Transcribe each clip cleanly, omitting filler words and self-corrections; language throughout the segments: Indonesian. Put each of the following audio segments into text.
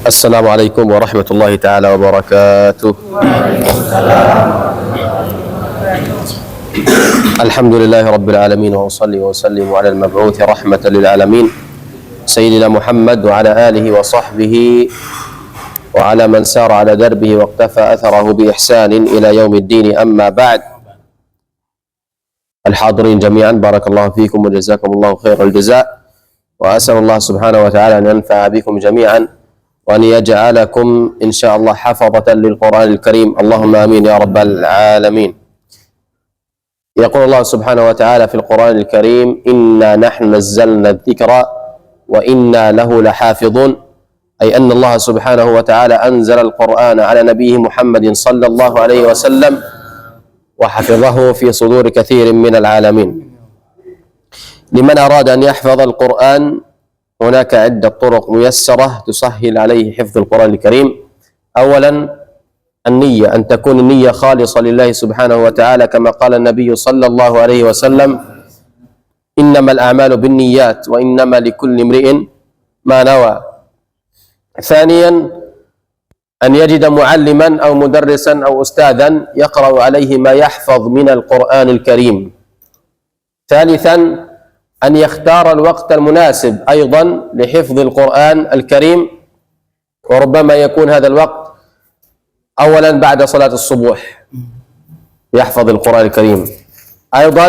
Assalamualaikum warahmatullahi taala wabarakatuh. Alhamdulillahi rabbil alamin wa usalli wa usallimu ala al-mab'uth rahmatan lil alamin sayyidina Muhammad wa ala alihi wa sahbihi wa ala man sara ala darbihi wa iqtafa atharahu bi ihsanin ila yaumiddin, amma ba'd. Al-hadirin jami'an, barakallahu fikum wa jazakumullahu khairal jazaa, wa as'alullah subhanahu wa ta'ala an yanfa'a bikum jami'an wa an yaj'alakum insyaallah hafazatan lil Qur'anil Karim. Allahumma amin ya rabbal alamin. Yaqul Allah subhanahu wa ta'ala fil Qur'anil Karim, inna nahnu nazzalna adh-dhikra wa inna lahu lahafidhun. Ay anna Allah subhanahu wa ta'ala anzala al-Qur'ana ala nabiyhi Muhammadin sallallahu alaihi wasallam wa hafidhahu fi sudur kathirin min al-alamin. Liman arada an yahfadha al-Qur'an هناك عدة طرق ميسرة تسهل عليه حفظ القرآن الكريم. أولا النية، أن تكون النية خالصة لله سبحانه وتعالى، كما قال النبي صلى الله عليه وسلم إنما الأعمال بالنيات وإنما لكل امرئ ما نوى. ثانيا أن يجد معلما أو مدرسا أو أستاذا يقرأ عليه ما يحفظ من القرآن الكريم. ثالثا أن يختار الوقت المناسب أيضا لحفظ القرآن الكريم، وربما يكون هذا الوقت أولا بعد صلاة الصبح يحفظ القرآن الكريم، أيضا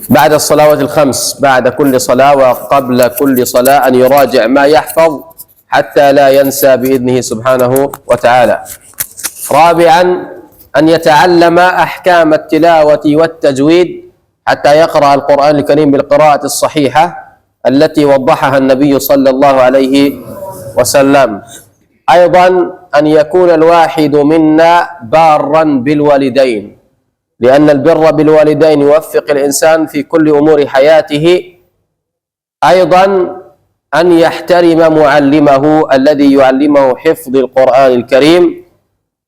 بعد الصلوات الخمس، بعد كل صلاة وقبل كل صلاة أن يراجع ما يحفظ حتى لا ينسى بإذنه سبحانه وتعالى. رابعا أن يتعلم أحكام التلاوة والتجويد حتى يقرأ القرآن الكريم بالقراءة الصحيحة التي وضحها النبي صلى الله عليه وسلم. أيضا أن يكون الواحد منا بارا بالوالدين، لأن البر بالوالدين يوفق الإنسان في كل أمور حياته. أيضا أن يحترم معلمه الذي يعلمه حفظ القرآن الكريم،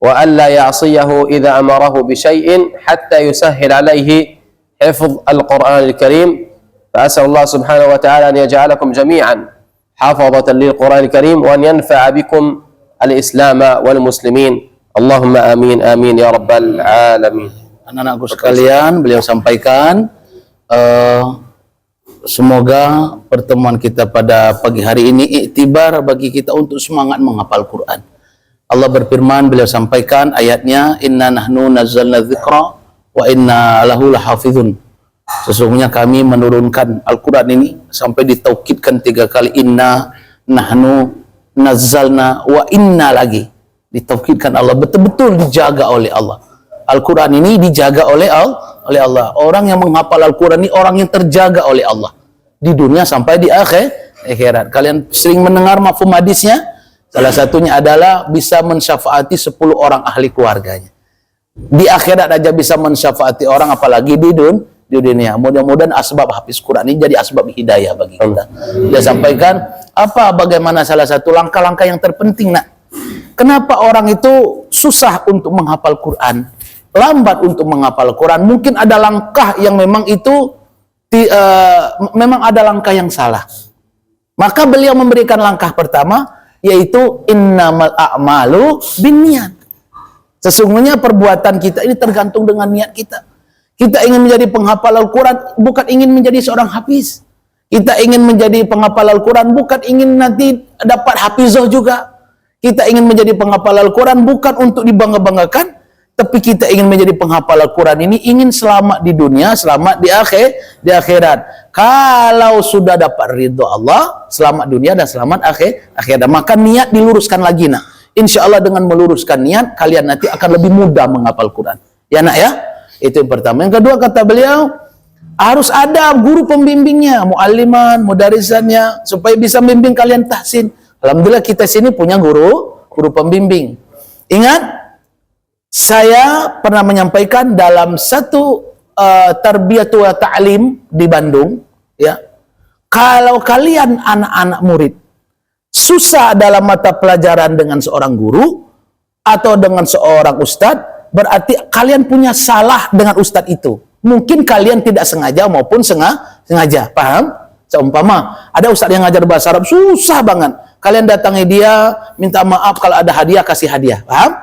وألا يعصيه إذا أمره بشيء حتى يسهل عليه حفظ القرآن الكريم. فأسأل الله سبحانه وتعالى أن يجعلكم جميعا حافظة للقرآن الكريم وأن ينفع بكم الإسلام والمسلمين. اللهم آمين آمين يا رب العالمين. Anak-anakku sekalian, beliau sampaikan semoga pertemuan kita pada pagi hari ini iktibar bagi kita untuk semangat menghafal Quran. Allah berfirman, beliau sampaikan ayatnya, inna nahnu nazzalna dzikra wa inna lahu lahafizun. Sesungguhnya kami menurunkan Al-Quran ini, sampai ditaukidkan 3 kali, inna, nahnu, nazzalna, wa inna lagi. Ditaukidkan Allah, betul-betul dijaga oleh Allah. Al-Quran ini dijaga oleh Allah. Orang yang menghafal Al-Quran ini orang yang terjaga oleh Allah di dunia sampai di akhirat. Kalian sering mendengar mafhum hadisnya, salah satunya adalah bisa mensyafaati 10 orang ahli keluarganya. Di akhirat aja bisa mensyafaati orang, apalagi di dunia. Mudah-mudahan asbab hafiz Quran ini jadi asbab hidayah bagi kita. Dia sampaikan bagaimana salah satu langkah-langkah yang terpenting, nak. Kenapa orang itu susah untuk menghafal Quran, lambat untuk menghafal Quran? Mungkin ada langkah yang memang itu memang ada langkah yang salah. Maka beliau memberikan langkah pertama, yaitu innamal a'malu binniyat. Sesungguhnya perbuatan kita ini tergantung dengan niat kita. Kita ingin menjadi penghafal Al-Quran, bukan ingin menjadi seorang hafiz. Kita ingin menjadi penghafal Al-Quran, bukan ingin nanti dapat hafizah juga. Kita ingin menjadi penghafal Al-Quran bukan untuk dibangga-banggakan, tapi kita ingin menjadi penghafal Al-Quran ini ingin selamat di dunia, selamat di akhirat. Kalau sudah dapat ridho Allah, selamat dunia dan selamat akhirat. Maka niat diluruskan lagi, nak. Insya Allah dengan meluruskan niat, kalian nanti akan lebih mudah menghafal Quran. Ya, nak ya? Itu yang pertama. Yang kedua, kata beliau, harus ada guru pembimbingnya, mualliman, mudarisannya, supaya bisa membimbing kalian tahsin. Alhamdulillah kita sini punya guru pembimbing. Ingat, saya pernah menyampaikan dalam satu tarbiyatu wa ta'lim di Bandung, ya. Kalau kalian anak-anak murid susah dalam mata pelajaran dengan seorang guru atau dengan seorang ustadz, berarti kalian punya salah dengan ustadz itu. Mungkin kalian tidak sengaja maupun sengaja, paham? Seumpama ada ustaz yang ngajar bahasa Arab susah banget. Kalian datangi dia, minta maaf, kalau ada hadiah kasih hadiah. Paham?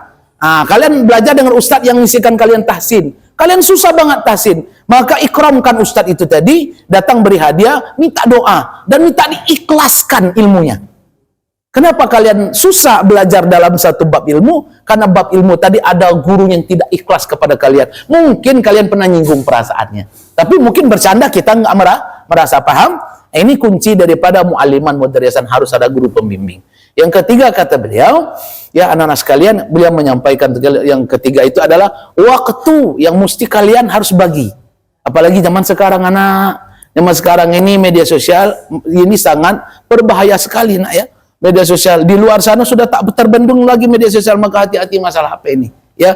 Kalian belajar dengan ustaz yang ngisikan kalian tahsin. Kalian susah banget tahsin. Maka ikramkan ustaz itu tadi, datang beri hadiah, minta doa dan minta diikhlaskan ilmunya. Kenapa kalian susah belajar dalam satu bab ilmu? Karena bab ilmu tadi ada guru yang tidak ikhlas kepada kalian. Mungkin kalian pernah nyinggung perasaannya. Tapi mungkin bercanda kita nggak merasa paham. Ini kunci daripada mu'alliman mudarrisan, harus ada guru pembimbing. Yang ketiga kata beliau, ya anak-anak sekalian, beliau menyampaikan yang ketiga itu adalah waktu yang mesti kalian harus bagi. Apalagi zaman sekarang zaman sekarang ini media sosial ini sangat berbahaya sekali nak ya. Media sosial di luar sana sudah tak terbendung lagi media sosial, maka hati-hati masalah HP ini. Ya,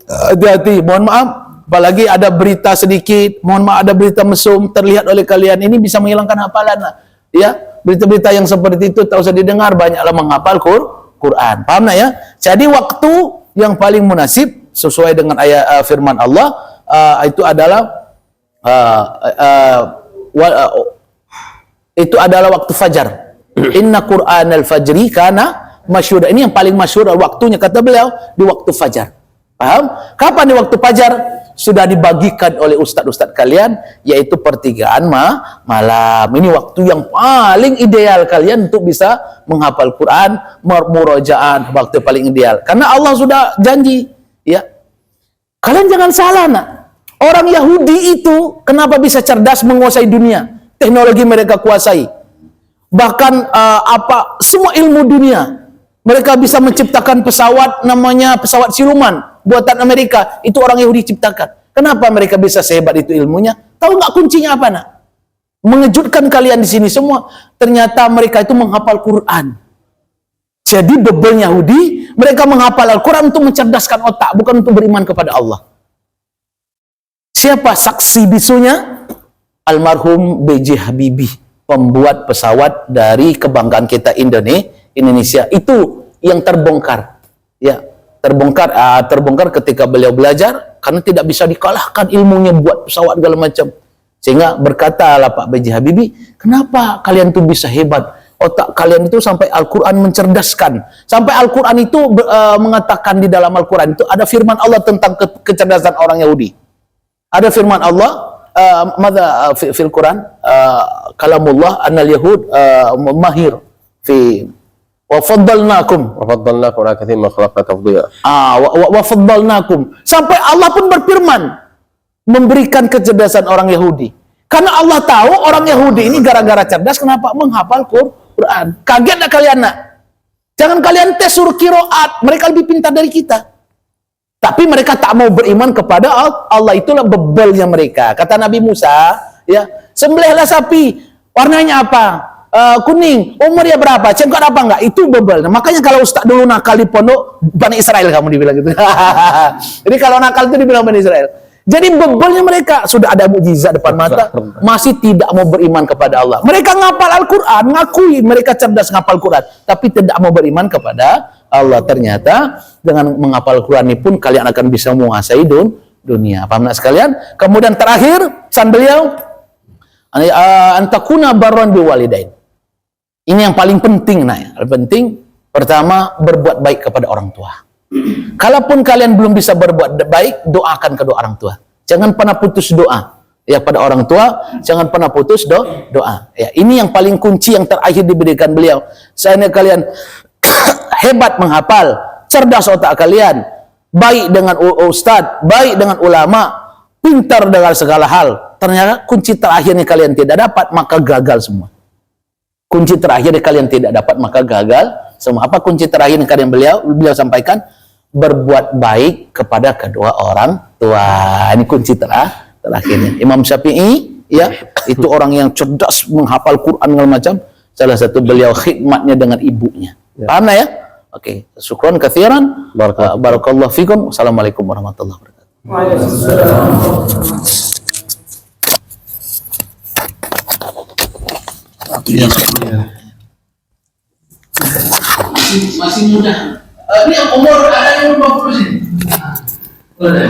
hati-hati. Mohon maaf. Apalagi ada berita sedikit, mohon maaf ada berita mesum terlihat oleh kalian, ini bisa menghilangkan hafalan. Ya, berita-berita yang seperti itu tak usah didengar, banyaklah menghafal Quran. Paham tak ya? Jadi waktu yang paling munasib sesuai dengan ayat firman Allah itu adalah waktu fajar. Inna Qur'anal fajri kana masyhura. Ini yang paling masyhur waktunya kata beliau di waktu fajar. Paham? Kapan di waktu fajar? Sudah dibagikan oleh ustadz-ustadz kalian, yaitu pertigaan malam. Ini waktu yang paling ideal kalian untuk bisa menghafal Quran, murojaah, waktu paling ideal. Karena Allah sudah janji, ya. Kalian jangan salah, nak. Orang Yahudi itu kenapa bisa cerdas menguasai dunia? Teknologi mereka kuasai. Bahkan semua ilmu dunia. Mereka bisa menciptakan pesawat, namanya pesawat siluman buatan Amerika, itu orang Yahudi ciptakan. Kenapa mereka bisa sehebat itu ilmunya? Tahu nggak kuncinya apa, nak? Mengejutkan kalian di sini semua. Ternyata mereka itu menghafal Quran. Jadi bebel Yahudi, mereka menghafal Al-Quran untuk mencerdaskan otak, bukan untuk beriman kepada Allah. Siapa saksi bisunya? Almarhum B.J. Habibie, pembuat pesawat dari kebanggaan kita Indonesia. Itu yang terbongkar, ya. Terbongkar ketika beliau belajar, karena tidak bisa dikalahkan ilmunya buat pesawat segala macam. Sehingga berkatalah Pak B.J. Habibie, kenapa kalian tuh bisa hebat? Otak kalian itu sampai Al-Quran mencerdaskan. Sampai Al-Quran itu mengatakan di dalam Al-Quran itu ada firman Allah tentang kecerdasan orang Yahudi. Ada firman Allah, fil Quran, kalamullah annal yahud mahir fi wa faddalnakum ala katsirin mimman khalaqna tafdila. Wa faddalnakum. Sampai Allah pun berfirman memberikan kecerdasan orang Yahudi. Karena Allah tahu orang Yahudi ini gara-gara cerdas, kenapa? Menghafal Quran. Kaget nak kalian, nak? Jangan kalian tes suruh kiroat, mereka lebih pintar dari kita. Tapi mereka tak mau beriman kepada Allah, itulah bebelnya mereka. Kata Nabi Musa, ya, sembelihlah sapi, warnanya apa? Kuning, umurnya berapa? Cengkok apa enggak? Itu bebel. Nah, makanya kalau ustaz dulu nakal di pondok, Bani Israel kamu dibilang gitu. Jadi kalau nakal itu dibilang Bani Israel. Jadi bebelnya mereka, sudah ada mukjizat depan mata, masih tidak mau beriman kepada Allah. Mereka ngapal Al-Quran, ngakui mereka cerdas ngapal Quran, tapi tidak mau beriman kepada Allah. Ternyata dengan menghafal Quran ini pun kalian akan bisa menguasai dunia. Paham nak sekalian? Kemudian terakhir, pesan beliau, antakuna barron biwalidain. Ini yang paling penting, nah, yang penting pertama berbuat baik kepada orang tua. Kalaupun kalian belum bisa berbuat baik, doakan kedua orang tua. Jangan pernah putus doa. Ya, pada orang tua, jangan pernah putus doa. Ya, ini yang paling kunci yang terakhir diberikan beliau. Seandainya kalian hebat menghafal, cerdas otak kalian, baik dengan ustadz, baik dengan ulama, pintar dengan segala hal, ternyata kunci terakhirnya kalian tidak dapat, maka gagal semua. Kunci terakhirnya kalian tidak dapat, maka gagal semua. Apa kunci terakhir yang kalian beliau sampaikan? Berbuat baik kepada kedua orang tua. Ini kunci terakhirnya. Imam Syafi'i, ya, itu orang yang cerdas menghafal Quran segala macam. Salah satu beliau khidmatnya dengan ibunya. Paham ya? Oke, syukran katsiran. Barakallahu fikum. Assalamualaikum warahmatullahi wabarakatuh. Masih muda. Ini umur ada yang 20 sini. Boleh.